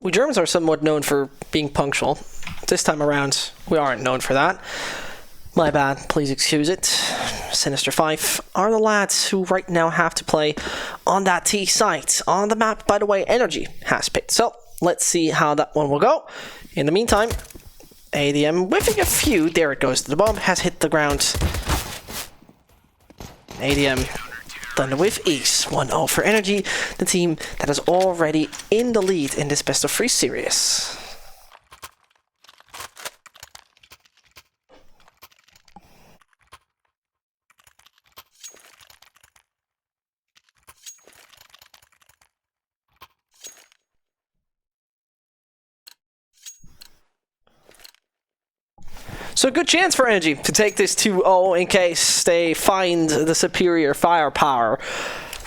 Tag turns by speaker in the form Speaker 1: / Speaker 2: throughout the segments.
Speaker 1: We Germans are somewhat known for being punctual. This time around, we aren't known for that. My bad, please excuse it. Sinister5 are the lads who right now have to play on that T site. On the map, by the way, Energy has picked. So, let's see how that one will go. In the meantime, ADM whiffing a few. There it goes. The bomb has hit the ground. ADM done with ease. 1-0 for Energy, the team that is already in the lead in this best of 3 series. So good chance for Energy to take this 2-0 in case they find the superior firepower.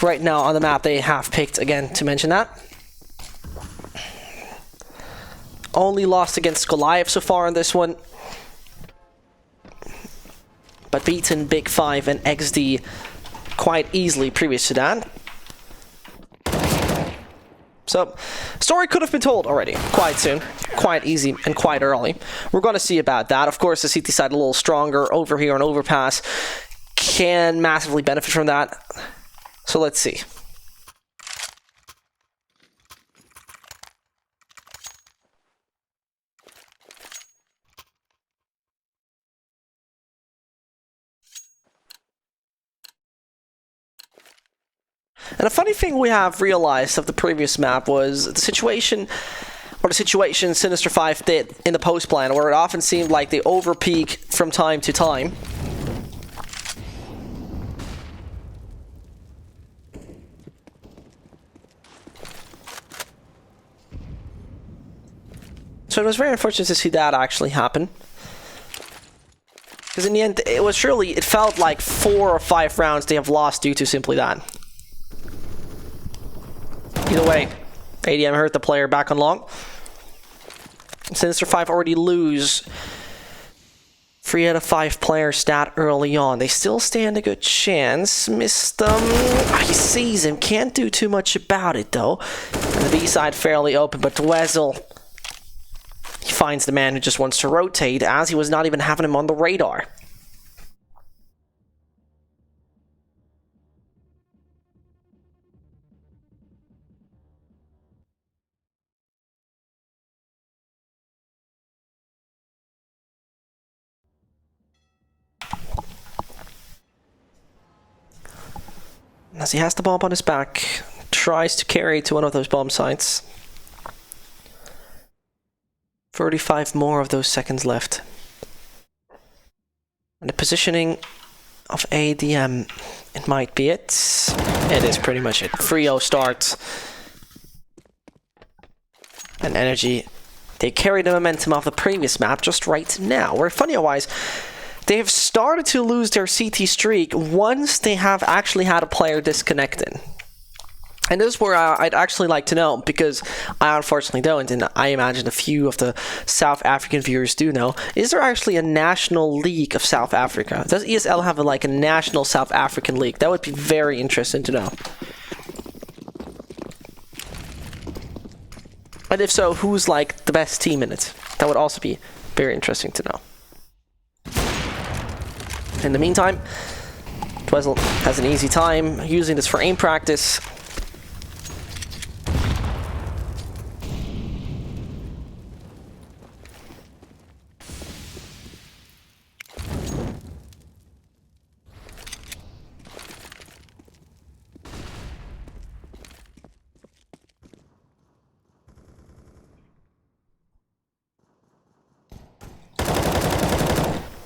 Speaker 1: Right now on the map they have picked, again, to mention that. Only lost against Goliath so far in this one. But beaten Big 5 and XD quite easily previous to that. So, story could have been told already, quite soon, quite easy, and quite early. We're going to see about that. Of course, the CT side a little stronger over here on Overpass can massively benefit from that. So let's see. And a funny thing we have realized of the previous map was the situation Sinister5 did in the post plan, where it often seemed like they overpeak from time to time. So it was very unfortunate to see that actually happen. Because in the end, it felt like 4 or 5 rounds they have lost due to simply that. Either way, ADM hurt the player back on long. Sinister5 already lose 3 out of 5 player stat early on. They still stand a good chance. Missed them. He sees him. Can't do too much about it though. And the B side fairly open, but Dwezel, he finds the man who just wants to rotate, as he was not even having him on the radar. As he has the bomb on his back, tries to carry it to one of those bomb sites. 35 more of those seconds left. And the positioning of ADM, it might be it. It is pretty much it. 3-0 start. And Energy, they carry the momentum of the previous map just right now. Where funny-wise, they have started to lose their CT streak once they have actually had a player disconnected. And this is where I'd actually like to know, because I unfortunately don't, and I imagine a few of the South African viewers do know. Is there actually a national league of South Africa? Does ESL have a national South African league? That would be very interesting to know. And if so, who's the best team in it? That would also be very interesting to know. In the meantime, Dwezel has an easy time using this for aim practice.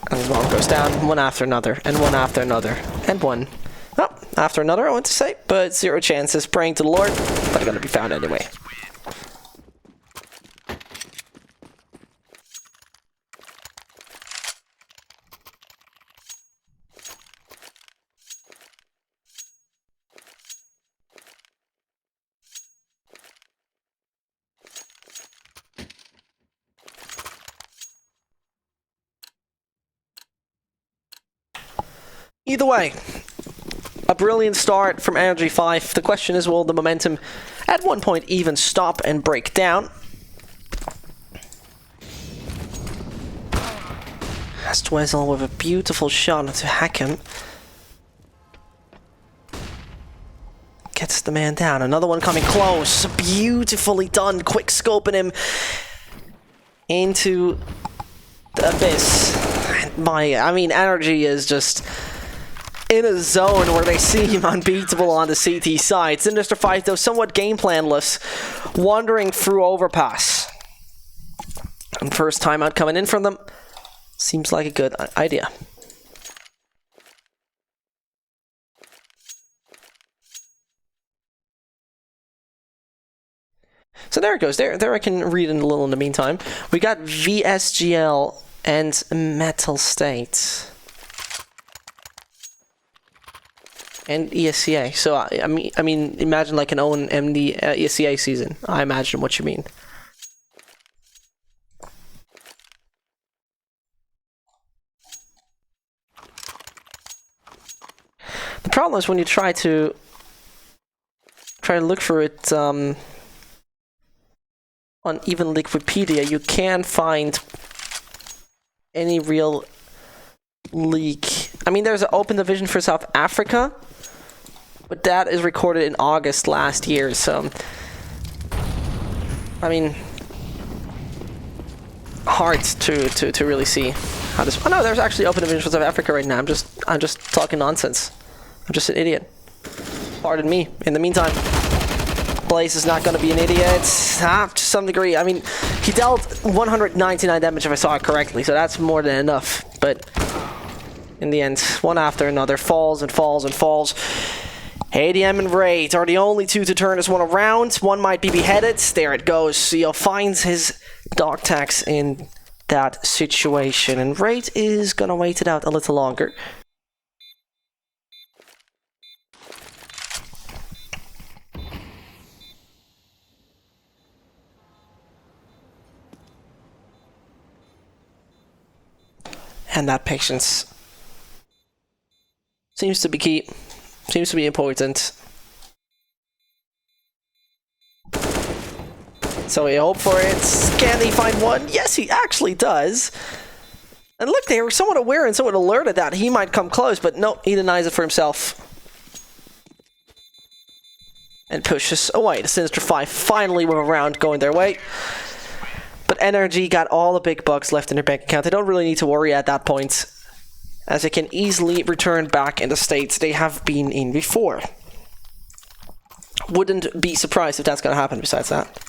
Speaker 1: And the bomb goes down, one after another, and one after another, and one. Oh, after another, I want to say, but 0 chances, praying to the Lord, but they're going to be found anyway. Either way, a brilliant start from Energy 5. The question is, will the momentum at one point even stop and break down? Stwezel with a beautiful shot to hack him. Gets the man down. Another one coming close. Beautifully done. Quick scoping him into the abyss. I mean, Energy is just in a zone where they seem unbeatable on the CT side. Sinister5, though, somewhat game planless, wandering through Overpass. And first timeout coming in from them. Seems like a good idea. So there it goes. There I can read in a little in the meantime. We got VSGL and Metal State. And ESCA. So I mean, imagine like an own MD ESCA season. I imagine what you mean. The problem is when you try to look for it on even Wikipedia, you can't find any real leak. I mean, there's an open division for South Africa, but that is recorded in August last year, so I mean, hard to really see how this. Oh no, there's actually open division for South Africa right now. I'm just talking nonsense. I'm just an idiot. Pardon me. In the meantime, Blaze is not going to be an idiot. To some degree. I mean, he dealt 199 damage if I saw it correctly, so that's more than enough. But in the end, one after another falls and falls and falls. ADM and Raid are the only two to turn this one around. One might be beheaded. There it goes. Seal finds his dog tags in that situation, and Raid is going to wait it out a little longer. And that patience seems to be key, seems to be important. So we hope for it. Can he find one? Yes, he actually does. And look, they were somewhat aware and somewhat alerted that he might come close, but no, he denies it for himself. And pushes away. The Sinister5 finally with a round going their way. But Energy got all the big bucks left in their bank account. They don't really need to worry at that point, as they can easily return back in the states they have been in before. Wouldn't be surprised if that's going to happen besides that.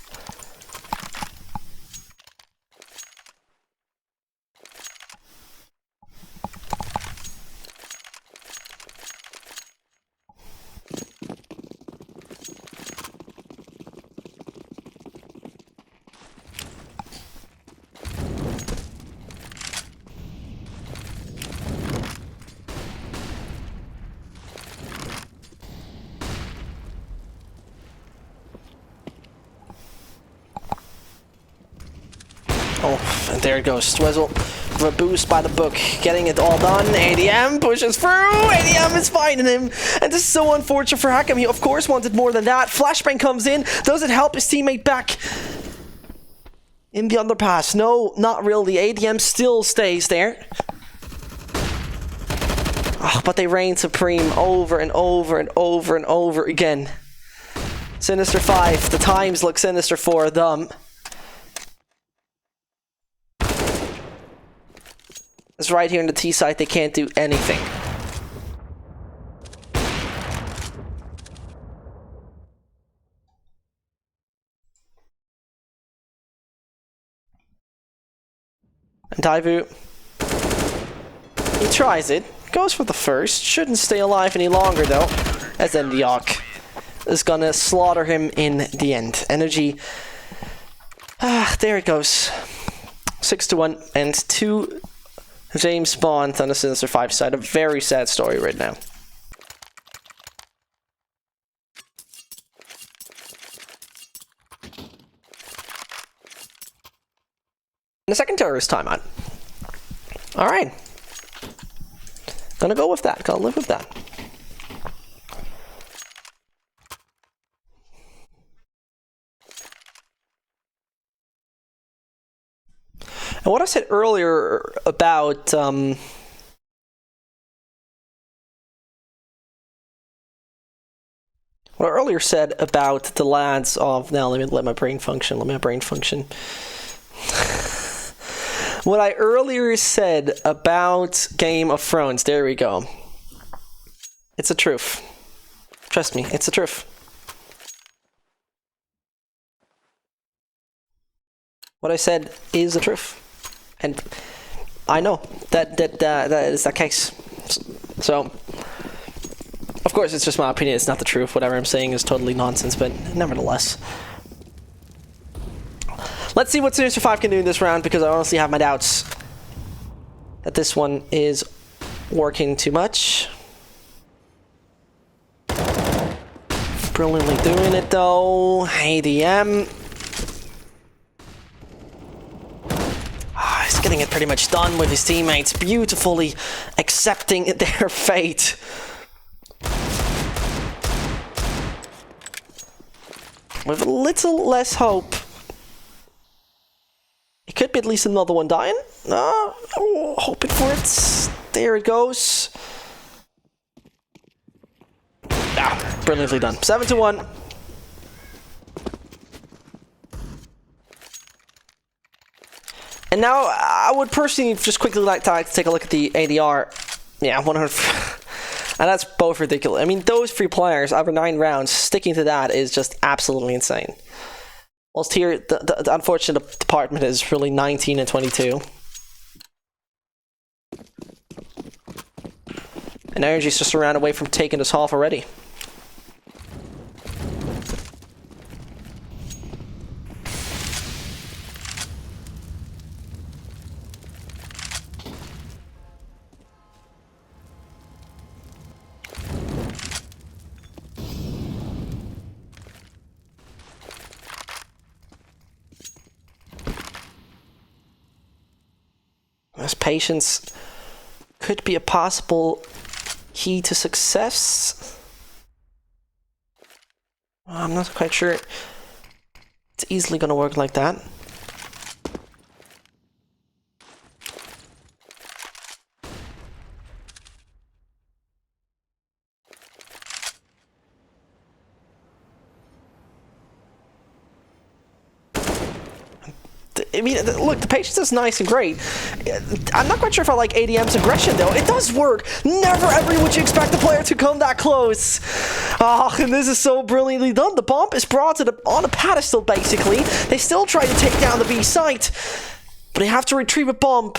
Speaker 1: Oh, and there it goes. Stwezel with a boost by the book, getting it all done. ADM pushes through. ADM is finding him. And this is so unfortunate for Hackam. He, of course, wanted more than that. Flashbang comes in. Does it help his teammate back in the underpass? No, not really. ADM still stays there. Oh, but they reign supreme over and over and over and over again. Sinister5. The times look sinister for them. It's right here in the T site, they can't do anything. And Daivu, he tries it, goes for the first, shouldn't stay alive any longer though, as Endiok is gonna slaughter him in the end. Energy, there it goes. 6-1 and 2 James Bond on the Sinister5 side. A very sad story right now. And the second terrorist timeout. Alright. Gonna go with that. Gonna live with that. And what I said earlier about what I earlier said about the lads of now let my brain function. What I earlier said about Game of Thrones, there we go. It's the truth. Trust me, it's the truth. What I said is the truth. And I know that is the case. So, of course, it's just my opinion, it's not the truth. Whatever I'm saying is totally nonsense, but nevertheless. Let's see what Sinister5 can do in this round, because I honestly have my doubts that this one is working too much. Brilliantly doing it though. ADM. He's getting it pretty much done with his teammates, beautifully accepting their fate. With a little less hope. It could be at least another one dying. Hoping for it. There it goes. Brilliantly done. 7-1. And now, I would personally just quickly like to take a look at the ADR. Yeah, 100. And that's both ridiculous. I mean, those 3 players over 9 rounds, sticking to that is just absolutely insane. Whilst here, the unfortunate department is really 19 and 22. And Energy's just a round away from taking this half already. As patience could be a possible key to success. I'm not quite sure it's easily going to work like that. I mean, look, the patience is nice and great. I'm not quite sure if I like ADM's aggression, though. It does work. Never ever would you expect the player to come that close. Oh, and this is so brilliantly done. The bomb is brought to on a pedestal, basically. They still try to take down the B site, but they have to retrieve a bomb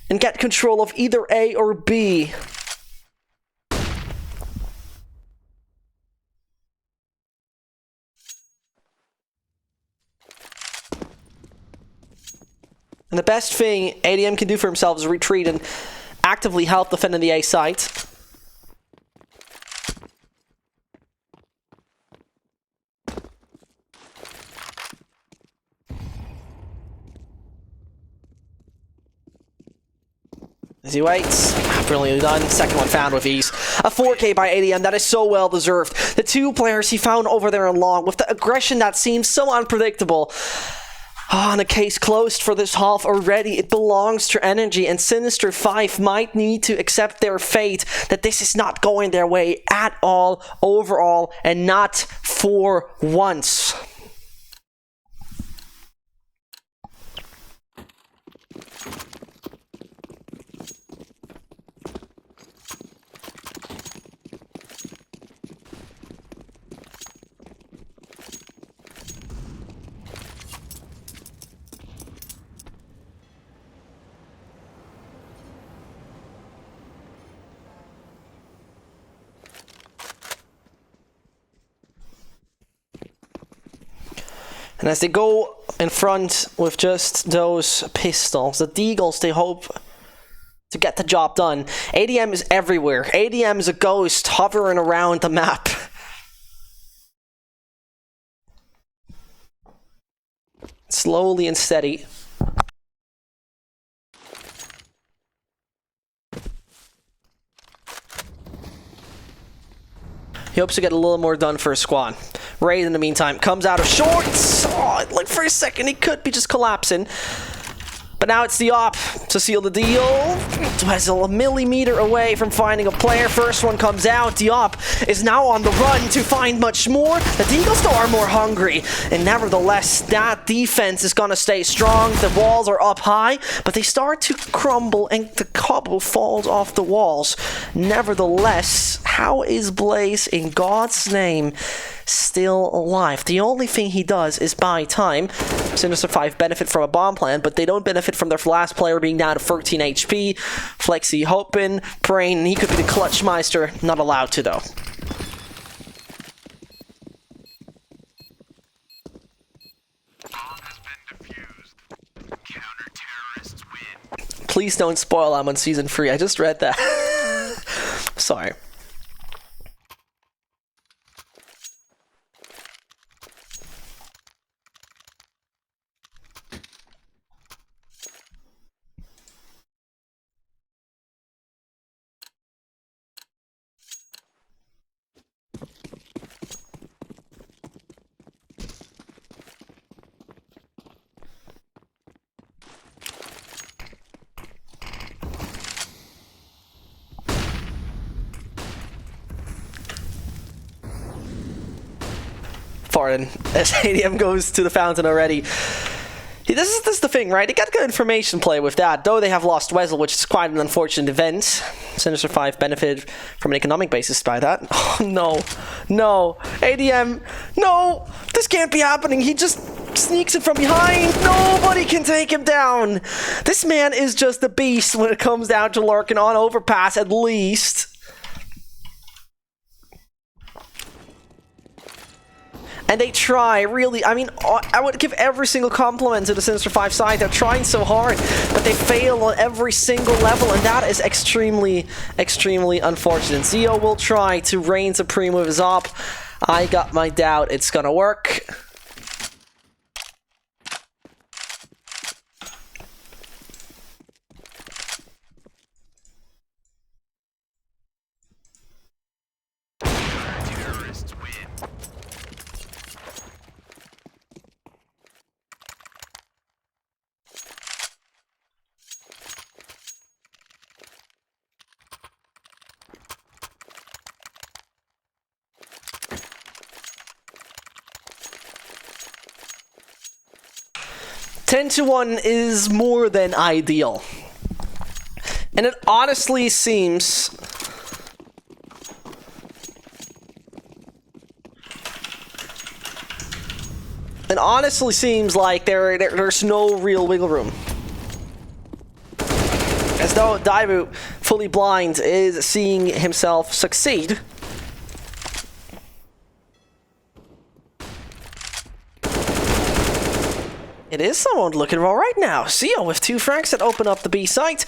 Speaker 1: and get control of either A or B. And the best thing ADM can do for himself is retreat and actively help defending the A site. As he waits, brilliantly done. Second one found with ease. A 4K by ADM, that is so well deserved. The 2 players he found over there in long, with the aggression that seems so unpredictable. And a case closed for this half already. It belongs to Energy, and Sinister5 might need to accept their fate, that this is not going their way at all, overall, and not for once. And as they go in front with just those pistols, the Deagles, they hope to get the job done. ADM is everywhere. ADM is a ghost hovering around the map. Slowly and steady. He hopes to get a little more done for his squad. Raid, in the meantime, comes out of shorts. Oh, like for a second, he could be just collapsing. But now it's the op to seal the deal. Dwezel a millimeter away from finding a player. First one comes out. Diop is now on the run to find much more. The Deagles though are more hungry. And nevertheless, that defense is going to stay strong. The walls are up high, but they start to crumble and the cobble falls off the walls. Nevertheless, how is Blaze in God's name still alive? The only thing he does is buy time. Sinister5 benefit from a bomb plan, but they don't benefit from their last player being down to 13 HP. Flexi hoping, praying he could be the clutch meister. Not allowed to though. Please don't spoil I'm on season 3. I just read that. Sorry. Farden, as ADM goes to the fountain already. This is the thing, right? They got good information play with that, though they have lost Dwezel, which is quite an unfortunate event. Sinister5 benefited from an economic basis by that. Oh no, no, ADM, no, this can't be happening. He just sneaks it from behind. Nobody can take him down. This man is just a beast when it comes down to lurking on Overpass, at least. And they try, really, I mean, I would give every single compliment to the Sinister5 side. They're trying so hard, but they fail on every single level, and that is extremely, extremely unfortunate. Zio will try to reign supreme with his op. I got my doubt it's gonna work. Ten to 1 is more than ideal. And it honestly seems like there's no real wiggle room. As though Daivu, fully blind, is seeing himself succeed. It is someone looking all right now. Zio with 2 frags that open up the B site.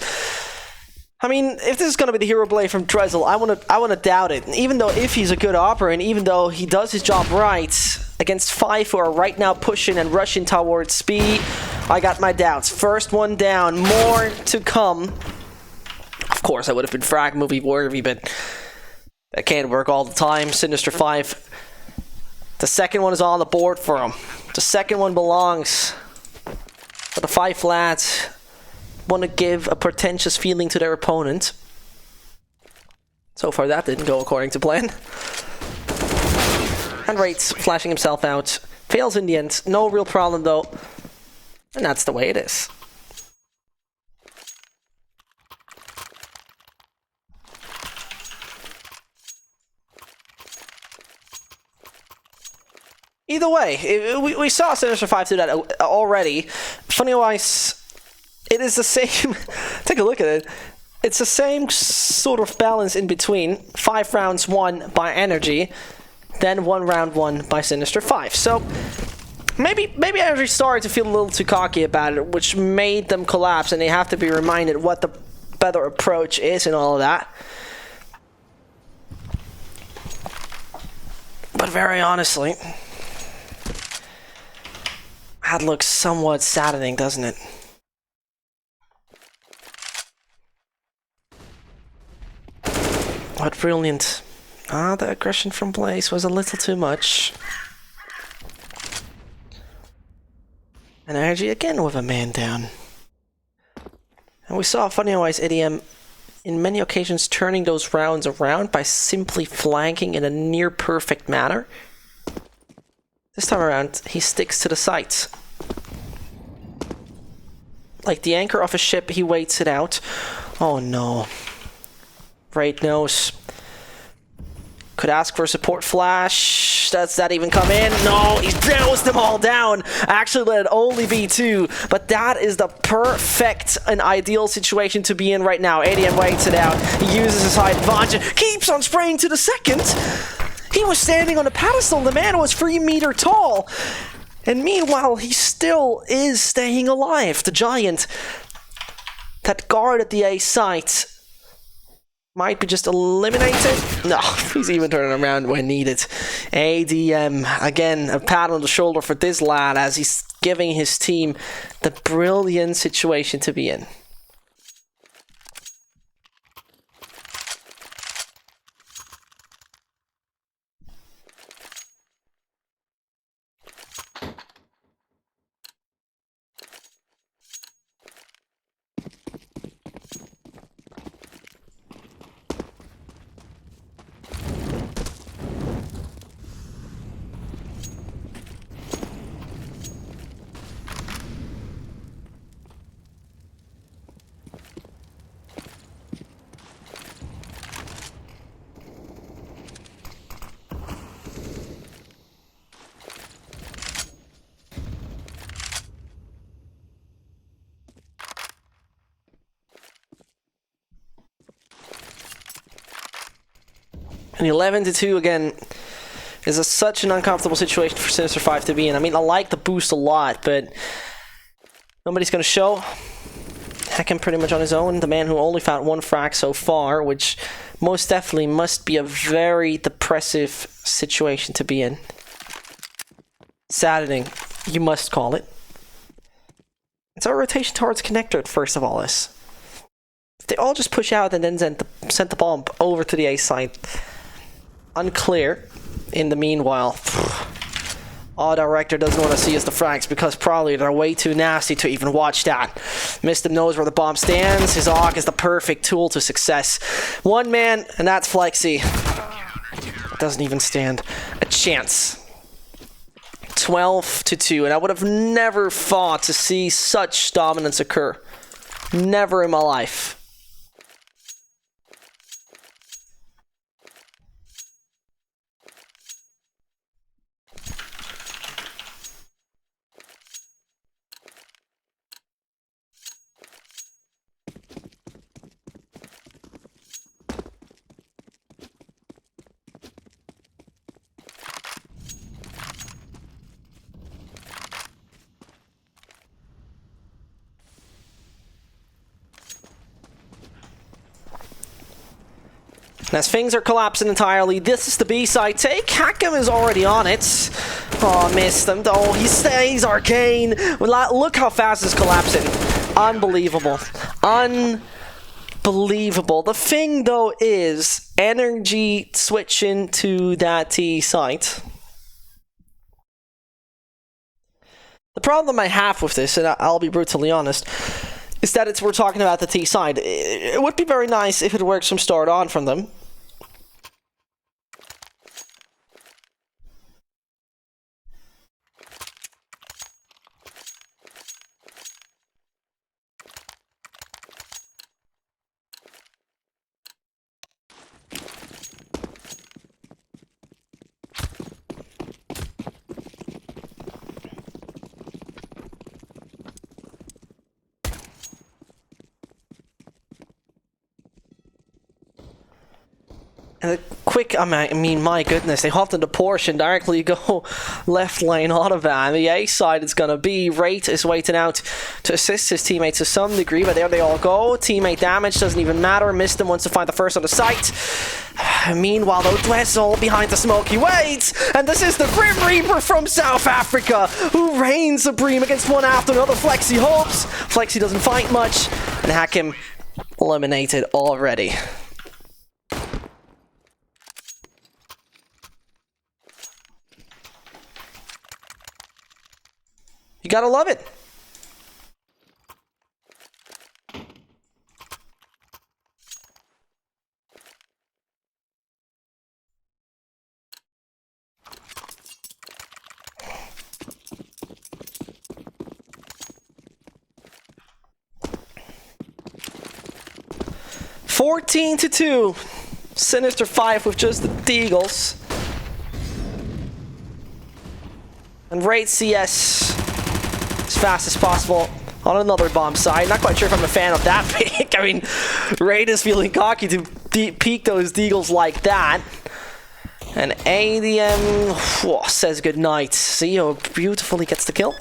Speaker 1: I mean, if this is going to be the hero blade from Dwezel, I want to doubt it. Even though if he's a good operator, and even though he does his job right against 5 who are right now pushing and rushing towards speed, I got my doubts. First one down, more to come. Of course, I would have been frag movie worthy, but that can't work all the time. Sinister5. The second one is on the board for him. The second one belongs. But the 5 lads want to give a pretentious feeling to their opponent. So far that didn't go according to plan. And Wraith's flashing himself out. Fails in the end. No real problem though. And that's the way it is. Either way, we saw Sinister5 do that already. Funny-wise, it is the same... Take a look at it. It's the same sort of balance in between. 5 rounds won by Energy, then 1 round won by Sinister5. So, maybe Energy started to feel a little too cocky about it, which made them collapse, and they have to be reminded what the better approach is and all of that. But very honestly... that looks somewhat saddening, doesn't it? What brilliant. The aggression from Blaze was a little too much. And Energy again with a man down. And we saw, funny-wise, ADM in many occasions turning those rounds around by simply flanking in a near-perfect manner. This time around, he sticks to the sights. Like the anchor of a ship, he waits it out. Oh no. Right nose. Could ask for a support flash. Does that even come in? No, he downs them all down. Actually, let it only be 2. But that is the perfect and ideal situation to be in right now. ADM waits it out. He uses his height advantage. Keeps on spraying to the second. He was standing on a pedestal. The man was 3 meters tall. And meanwhile, he still is staying alive. The giant that guarded the A site might be just eliminated. No, he's even turning around when needed. ADM, again, a pat on the shoulder for this lad as he's giving his team the brilliant situation to be in. And 11-2 again is such an uncomfortable situation for Sinister5 to be in. I mean, I like the boost a lot, but nobody's going to show. Hacking pretty much on his own. The man who only found 1 frag so far, which most definitely must be a very depressive situation to be in. Saddening, you must call it. It's our rotation towards connector, first of all, this. If they all just push out and then send the bomb over to the A site. Unclear. In the meanwhile, our director doesn't want to see us the frags because probably they're way too nasty to even watch that. Mr. knows where the bomb stands. His AUG is the perfect tool to success. 1 man, and that's Flexi. Doesn't even stand a chance. 12-2, and I would have never thought to see such dominance occur. Never in my life. As things are collapsing entirely, this is the B-side take. Hakim is already on it. Oh, missed him. Oh, he stays arcane. Look how fast it's collapsing. Unbelievable. Unbelievable. The thing, though, is energy switching to that T site. The problem I have with this, and I'll be brutally honest, is that we're talking about the T side. It would be very nice if it works from start on from them. And a quick, I mean, my goodness, they hopped into Porsche and directly go left lane autobahn. The A side is going to be, Rate is waiting out to assist his teammates to some degree, but there they all go. Teammate damage doesn't even matter. Missed him, wants to find the first on the site. Meanwhile, though, Dwessel behind the smoke, he waits, and this is the Grim Reaper from South Africa, who reigns supreme against one after another. Flexi hopes. Flexi doesn't fight much, and Hakim eliminated already. You gotta love it. 14-2. Sinister5 with just the Deagles. And raid CS as fast as possible on another bomb side. Not quite sure if I'm a fan of that pick. I mean, Raid is feeling cocky to peek those Deagles like that. And ADM says goodnight. Zio beautifully gets the kill.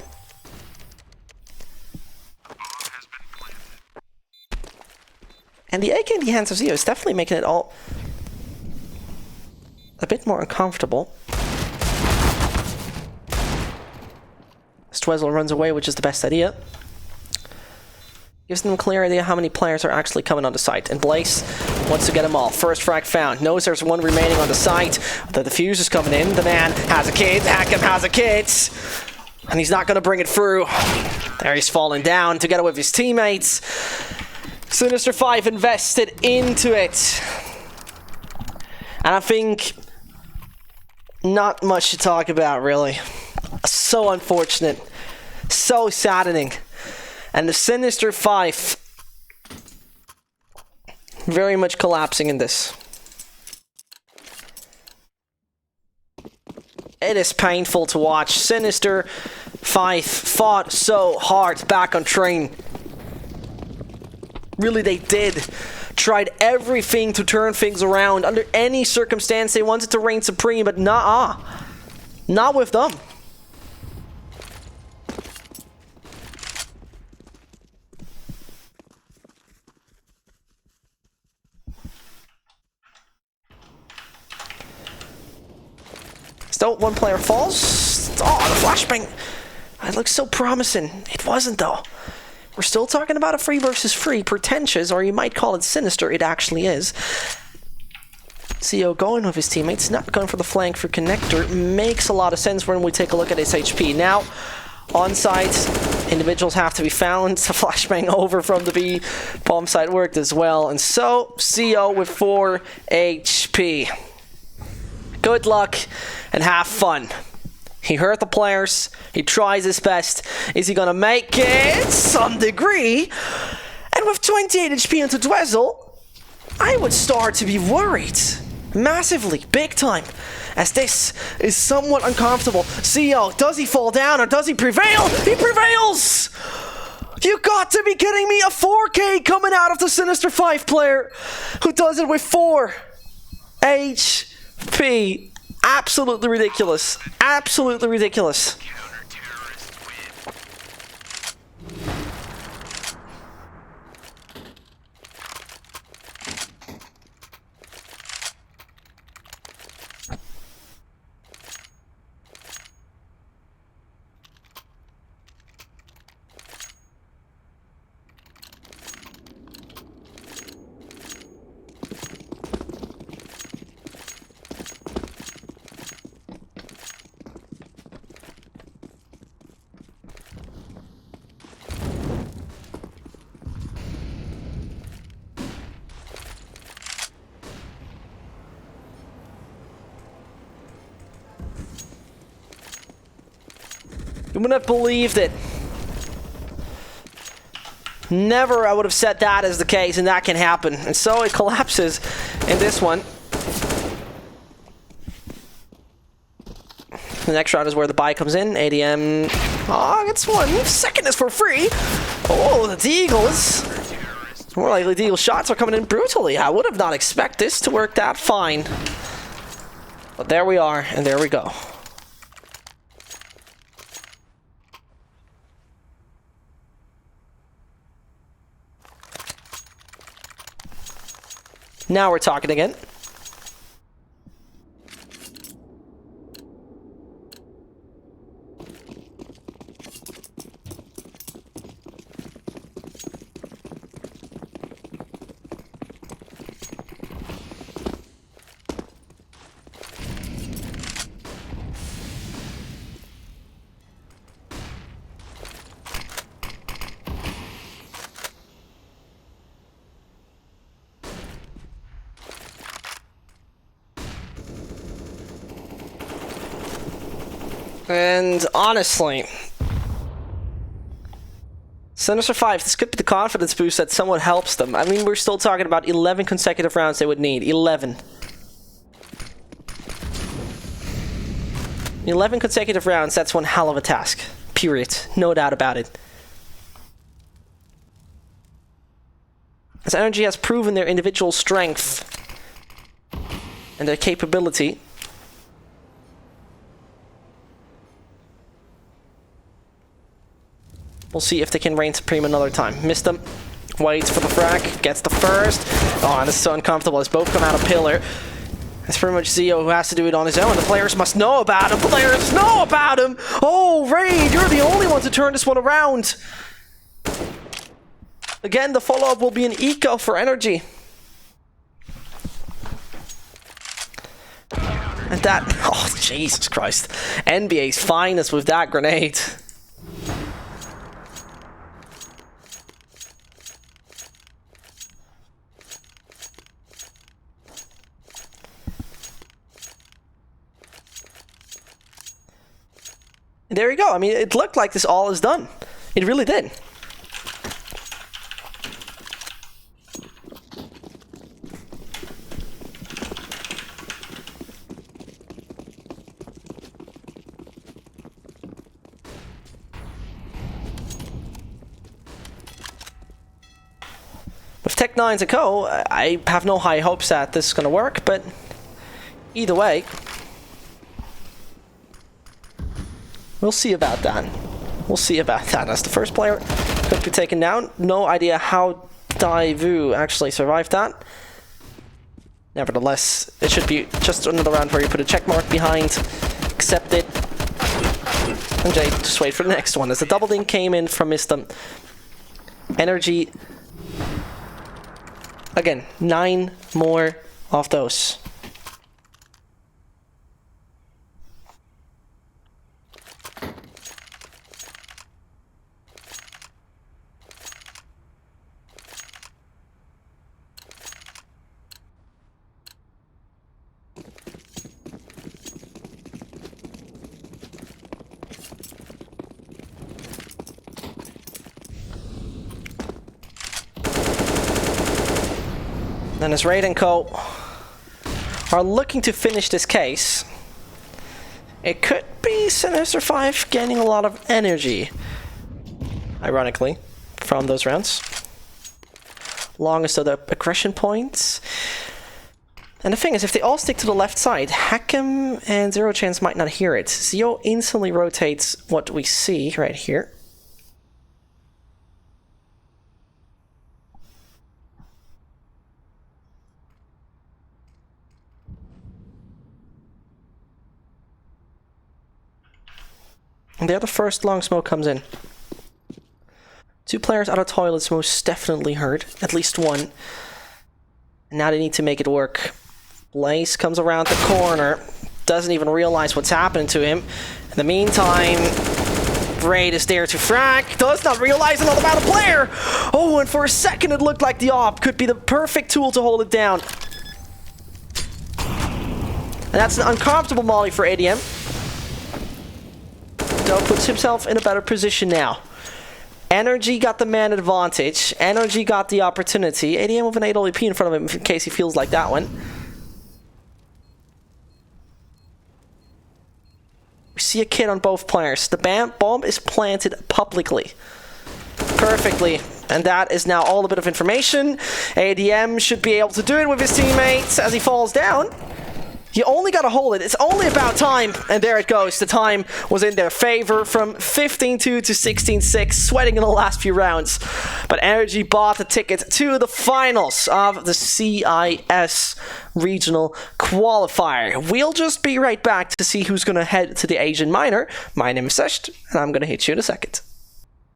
Speaker 1: And the AK in the hands of Zio is definitely making it all a bit more uncomfortable. Dwezzle runs away, which is the best idea. Gives them a clear idea how many players are actually coming on the site. And Blaze wants to get them all. First frag found. Knows there's one remaining on the site. The defuse is coming in. The man has a kid. Hakim has a kid. And he's not going to bring it through. There he's falling down together with his teammates. Sinister5 invested into it. And I think not much to talk about, really. So unfortunate. So saddening. And the Sinister5 very much collapsing in this. It is painful to watch. Sinister5 fought so hard back on train. Really, they did. Tried everything to turn things around. Under any circumstance, they wanted to reign supreme, but nah, not with them. Still, one player falls. Oh, the flashbang. It looks so promising. It wasn't, though. We're still talking about a 3 versus 3, pretentious, or you might call it sinister. It actually is. CO going with his teammates, not going for the flank for connector. Makes a lot of sense when we take a look at his HP. Now, on site, individuals have to be found. The flashbang over from the B bomb site worked as well. And so, CO with 4 HP. Good luck and have fun. He hurt the players. He tries his best. Is he gonna make it? Some degree. And with 28 HP into Dwezzle, I would start to be worried. Massively, big time. As this is somewhat uncomfortable. CO, does he fall down or does he prevail? He prevails! You got to be kidding me! A 4K coming out of the Sinister5 player who does it with 4 HP. Absolutely ridiculous. Absolutely ridiculous. You wouldn't have believed it. Never I would have said that as the case, and that can happen. And so it collapses in this one. The next round is where the buy comes in. ADM. Oh, gets one. Second is for free. Oh, the Deagles. More likely Deagle shots are coming in brutally. I would have not expected this to work that fine. But there we are, and there we go. Now we're talking again. And honestly, Sinister5, this could be the confidence boost that somewhat helps them. I mean, we're still talking about 11 consecutive rounds they would need. 11. 11 consecutive rounds, that's one hell of a task. Period. No doubt about it. As Energy has proven their individual strength and their capability. We'll see if they can reign supreme another time. Missed them. Waits for the frag. Gets the first. Oh, and this is so uncomfortable as both come out of pillar. It's pretty much Zio who has to do it on his own. The players must know about him. Players know about him. Oh, Raid, you're the only one to turn this one around. Again, the follow-up will be an eco for Energy. And that... Oh, Jesus Christ. NBA's finest with that grenade. And there you go. I mean, it looked like this all is done. It really did. With Tech9's a co, I have no high hopes that this is going to work, but either way, we'll see about that. We'll see about that. As the first player could be taken down. No idea how Daivu actually survived that. Nevertheless, it should be just another round where you put a check mark behind, accept it, and just wait for the next one. As the double ding came in from Mistum, Energy. Again, 9 more of those. And as Raid and Co are looking to finish this case, it could be Sinister5 gaining a lot of energy, ironically, from those rounds. Longest of the aggression points. And the thing is, if they all stick to the left side, Hakim and Zero Chance might not hear it. Zio instantly rotates what we see right here. And there the first long smoke comes in. 2 players out of toilets most definitely hurt. At least one. And now they need to make it work. Blaze comes around the corner. Doesn't even realize what's happening to him. In the meantime, Raid is there to frag. Does not realize another battle player! Oh, and for a second it looked like the op could be the perfect tool to hold it down. And that's an uncomfortable molly for ADM. Doe puts himself in a better position now. Energy got the man advantage. Energy got the opportunity. ADM with an 8 OLP in front of him in case he feels like that one. We see a kid on both players. The bomb is planted publicly. Perfectly. And that is now all a bit of information. ADM should be able to do it with his teammates as he falls down. You only gotta hold it. It's only about time. And there it goes. The time was in their favor from 15-2 to 16-6, sweating in the last few rounds. But Energy bought the ticket to the finals of the CIS Regional Qualifier. We'll just be right back to see who's gonna head to the Asian Minor. My name is Sesht, and I'm gonna hit you in a second.